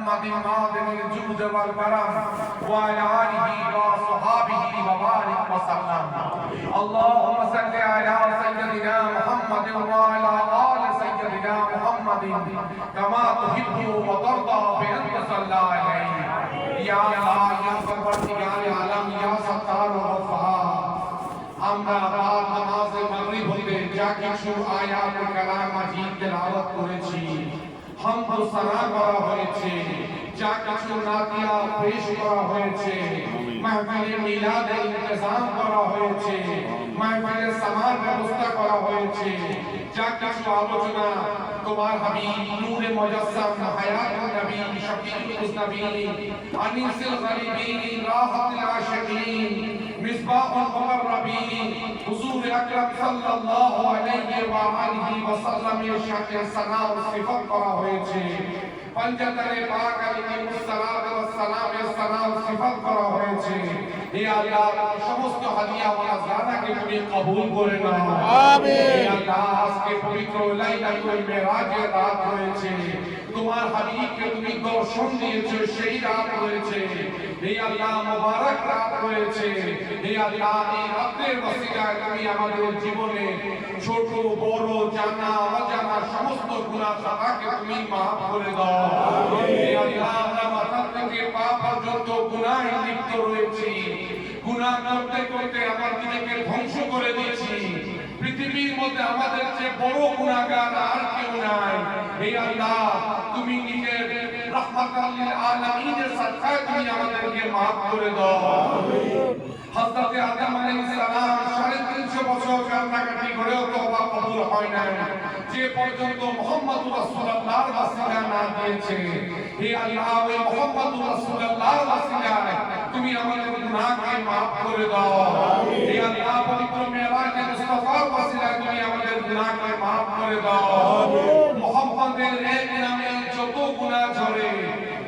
محمد معدن الجود والكرم وعلى آله وصحابه وبارك وسلم اللهم صل على سيدنا محمد وعلى آل سيدنا محمد كما تحب وترضى بأن تصلى عليه يا الله يا परवरदिगार आलम या सत्तार व वफा আমরা রাত নামাজে মাগরিব হইতে যা কিছু আয়াত কালাম মাজিদ তেলাওয়াত করেছি হামদ ও সানা করা হয়েছে যা কিছু নাতিয়া পেশ করা হয়েছে মাহফিলে মিলাদে ইন্তজাম করা হয়েছে মাহফিলে সামার ব্যবস্থা করা হয়েছে যা কিছু আলোচনা তোমার হাবিব নূরে মুজাসসাম হায়াতুন নবী শফিউল মুস্তাবিন আনিসুল গরিবিন রাহাতুল আশিকিন মিসবাহুল মুকাররবিন হুজুর আকরাম সাল্লাল্লাহু আলাইহি ওয়া আলিহি ওয়াসাল্লাম এর সাথে সানা ও সিফত করা হয়েছে पंजतने पाक अलैहिस्सलातु ওয়াসসালাম এর সানা ও সিফত করা হয়েছে হে আল্লাহ সমস্ত হাদিয়া ওয়া জানাকে তুমি কবুল করে নাও আমিন হে আল্লাহ আজকে পবিত্র লাইলাতুল মিরাজের রাত হয়েছে তোমার হাবিবকে তুমি দর্শন দিয়েছো সেই রাত হয়েছে হে আল্লাহ মুবারক রাত হয়েছে হে আল্লাহ এই রাতের ওসিলায় তুমি আমাদের জীবনে ছোট বড় জানা অজানা সমস্ত গুনাহ খাতাকে তুমি maaf করে দাও হে আল্লাহ আমরা মাথা থেকে পা পর্যন্ত গুনাহে লিপ্ত রয়েছি গুনাহ করতে করতে আমাদেরকে ধ্বংস করে দিয়েছি পৃথিবীর মধ্যে আমাদের চেয়ে বড় গুনাহগার আর কেউ নাই হে আল্লাহ তুমি নিজের রাহমাতাল লিল আলামিনের সাদকায় তুমি আমাদেরকে maaf করে দাও আমিন হযরত আদম আলাইহিস সালাম 350 বছর কান্নাকাটি করেও তওবা কবুল হয় নাই যে পর্যন্ত মুহাম্মদুর রাসূলুল্লাহর ওয়াসিলা না দিয়েছে হে আল্লাহ ওই মুহাম্মদুর রাসূলুল্লাহর ওয়াসিলায় তুমি আমাদের গুনাহকে maaf করে দাও আমিন হে আল্লাহ পবিত্র মেরাজে মুস্তাফার ওয়াসিলায় তুমি আমাদের গুনাহকে maaf করে দাও আমিন মুহাম্মদের এক নামে যত গুনাহ ঝরে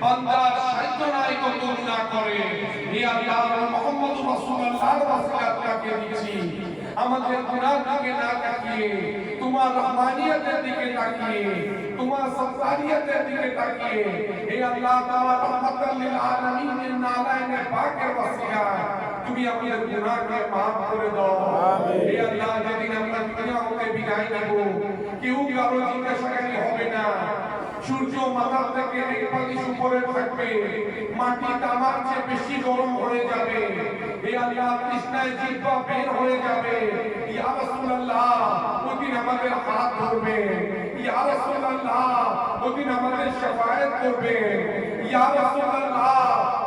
বান্দা শয়তানাই কত গুনাহ করে হে আল্লাহ মুহাম্মদুর রাসূলুল্লাহর ওয়াসিলাকে দিচ্ছি আমাদের গুনাহ দিকে না তাকিয়ে তোমার রহমানিয়তের দিকে তাকিয়ে তোমার সত্তারিয়তের দিকে তাকিয়ে হে আল্লাহ তোমার রহমাতাল লিল আলামিনের নালায়ে পাকের ওয়াসিলায় তুমি আমাদের গুনাহকে maaf করে দাও আমিন হে আল্লাহ যেদিন আমরা দুনিয়া হতে বিদায় নেব কেউ কারো জিজ্ঞাসাকারী হবে না সূর্য মাথা থেকে এক পালিশ উপরে থাকবে মাটি তামার চেয়ে বেশি গরম হয়ে যাবে হে আল্লাহ তৃষ্ণায় জিহ্বা বের হয়ে যাবে ইয়া রাসূলুল্লাহ ওদিন আমাদের হাত ধরবে ইয়া রাসূলুল্লাহ ওদিন আমাদের শাফায়াত করবে ইয়া রাসূলুল্লাহ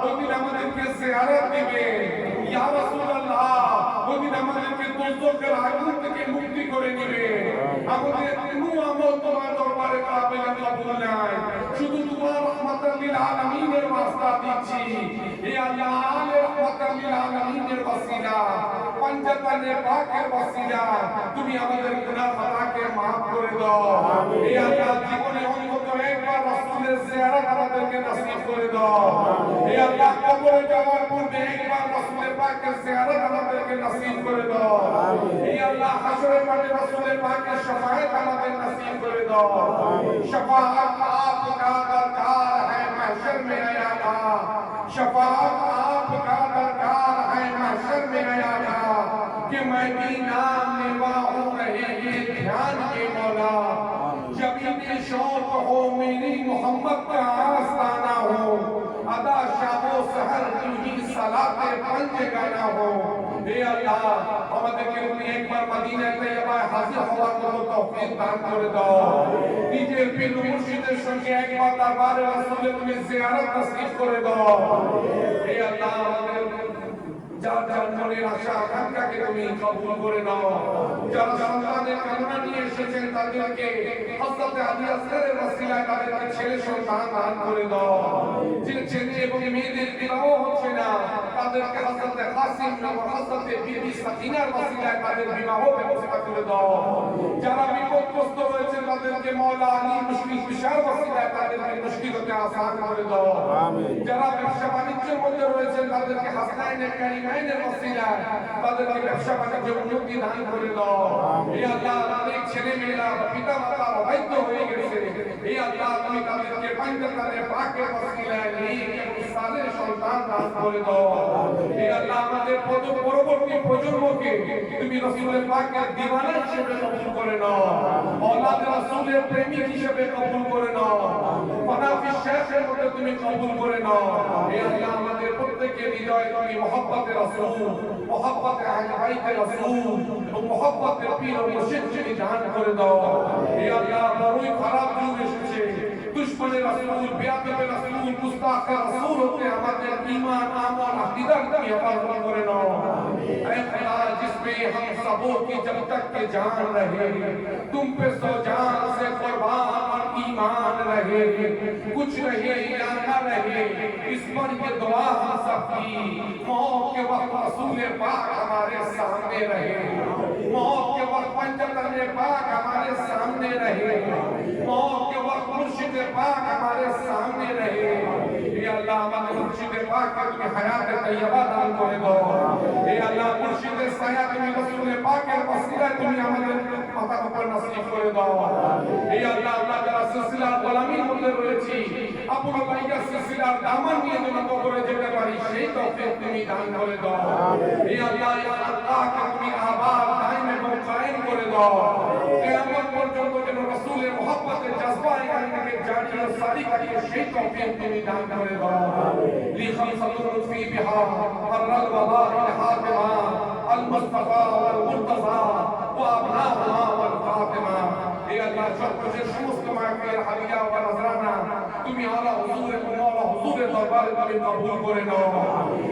ওদিন আমাদেরকে জিয়ারত দিবে ইয়া রাসূলুল্লাহ ওদিন আমাদেরকে দোজখের আগুন থেকে মুক্তি করে দিবে আমাদের কোনো আমল তোমার দরবারে কাবিল কবুল নাই শুধু তোমার রহমাতাল লিল আলামিনের ওয়াসিলা দিচ্ছি হে আল্লাহ আলে রহমাতাল লিল আলামিনের ওয়াসিলা পঞ্জতনে পাকের ওয়াসিলা তুমি আমাদের গুনাহ খাতাকে maaf করে দাও আমিন হে আল্লাহ জীবনে অন্তত একবার রাসূলের জিয়ারত আমাদেরকে নসিব করে দাও আমিন হে আল্লাহ কবরে যাওয়ার পূর্বে একবার রাসূলের পাকের জিয়ারত আমাদেরকে নসিব করে দাও আমিন হে আল্লাহ হাশরের মাঠে রাসূলের পাকের শাফায়াত আমাদের নসিব করে দাও আমিন शफाअत आपका दरकार है महशर में आया था शफाअत आपका दरकार है महशर में आया था कि मैं भी नाम लेवा हूँ रहे ये ध्यान के मौला जब इतने शौक हो मेरी मोहम्मद का आस्ताना हो अदा शामो सहर की सलाते पंज गाना हो हे अल्लाह আমাদেরকে তুমি একবার মদিনা তৈয়বায় হাজির হওয়ার মতো তৌফিক দান করে দাও নিজের পীর মুর্শিদের সঙ্গে একবার দরবারে রাসূলের তুমি জিয়ারত নসিব করে দাও হে আল্লাহ আমাদের যার যার মনের আশা আকাঙ্ক্ষাকে তুমি কবুল করে নাও যারা সন্তানের কামনা নিয়ে এসেছেন তাদেরকে হযরত আলী আসগরের ওসিলায় তাদেরকে ছেলে সন্তান দান করে দাও যে ছেলে এবং মেয়েদের বিবাহ হচ্ছে না তাদেরকে হযরত কাসিম এবং হযরত বিবি সাকিনার ওসিলায় তাদের বিবাহ ব্যবস্থা করে দাও। যারা বিপদগ্রস্ত রয়েছে তাদেরকে মাওলা আলী মুশকিল কুশার ওসিলায় তাদেরকে মুশকিলকে আসান করে দাও। আমিন। যারা ব্যবসা বাণিজ্যের মধ্যে রয়েছে তাদেরকে হাসনাইনের কারিমাইনের ওসিলায় তাদেরকে ব্যবসা বাণিজ্যে উন্নতি দান করে দাও। হে আল্লাহ, অনেক ছেলে মেয়েরা পিতা মাতা অবাধ্য হয়ে গেছে, হে আল্লাহ তুমি তাদেরকে পাঞ্জাতানে পাকের ওসিলায় নেক এবং সালেহ সন্তান দান করে দাও। হে আল্লাহ, আমাদের পরবর্তী প্রজন্মকে তুমি রাসূলের পাকের দিওয়ানা হিসেবে কবুল করে নাও, औलाद রাসূলের প্রেমিক হিসেবে কবুল করে নাও, ফানাফি শেখের মধ্যে তুমি কবুল করে নাও। হে আল্লাহ, আমাদের প্রত্যেকের হৃদয়ে তুমি মহব্বতে রাসূল, মহব্বতে আহলে বাইতে রাসূল ও মহব্বতে পীর ও মুর্শিদ যিনি দান করে দাও। হে আল্লাহ, বড়ই খারাপ যুগ এসেছে, দুশমনে রাসূল, বেয়াদবে রাসূল, গুস্তাখে রাসূল হতে আমাদের ঈমান, আমল, আকীদা তুমি হেফাজত করে নাও। ऐ खुदा, जिसमें हम सबों की जब तक के जान रहे, तुम पे सौ जान से कुर्बान और ईमान रहे, कुछ रहे या न रहे, इस पर ये दुआ हम सबकी, मौत के वक्त रसूल पाक हमारे सामने रहे, मौत के वक्त पंजतन पाक हमारे सामने रहे, मौत के वक्त मुर्शिद पाक हमारे सामने रहे। हे अल्लाह, हमारे मुर्शिद पाक की हयात तैयबा दान करे दो। हे अल्लाह, मुर्शिद साया তুমি রাসূল পাকের ওসিলায় তুমি আমাদের মাথার উপর নসিব করে দাও। হে আল্লাহ, আমরা যারা সিলসিলার গোলামির মধ্যে রয়েছি, আপন লাইগা সিলসিলার দামান নিয়ে যেন কবরে যেতে পারি সেই তৌফিক তুমি দান করে দাও। হে আল্লাহ, ইয়া আল্লাহকে তুমি আবাদ দাইম এবং কায়েম করে দাও। কিয়ামত পর্যন্ত যেন রাসূলের মহব্বতের জজবায়ে কায়েমকে জারি ও সারি করিয়ে সেই তৌফিক তুমি দান করে দাও। লি খামসাতুন ফি বিহা ফাররাল ওয়াদাইল হাতিমা المصطفى والمرتضى وابناؤنا والفاطمه। হে আল্লাহ, সর্বশেষ সমস্ত মাহফিলের হাদিয়া ও নজরানা তুমি আলা হুজুরে মওলা হুজুরের দরবারে তুমি কবুল করে নাও।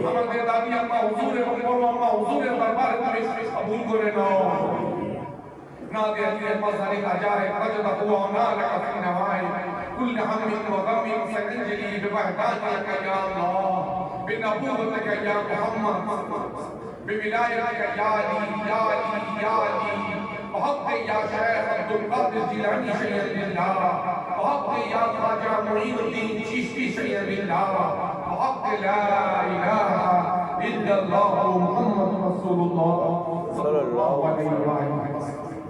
আমাদের দাদি আম্মা হুজুর এবং বড় আম্মা হুজুরের দরবারে তুমি কবুল করে নাও। نادي علي المظهر الأجائب وجدت ونالك في نوائب كل هم وغم سنجلي بوحدانيك يا الله، بنبوتك يا محمد، بولايتك يا علي يا علي يا علي، وحق يا شيخ عبد القادر الجيلاني شيئا لله، وحق يا خواجہ معین الدین چشتی شيئا لله، وحق لا إله إلا الله محمد رسول الله صلى الله عليه وسلم.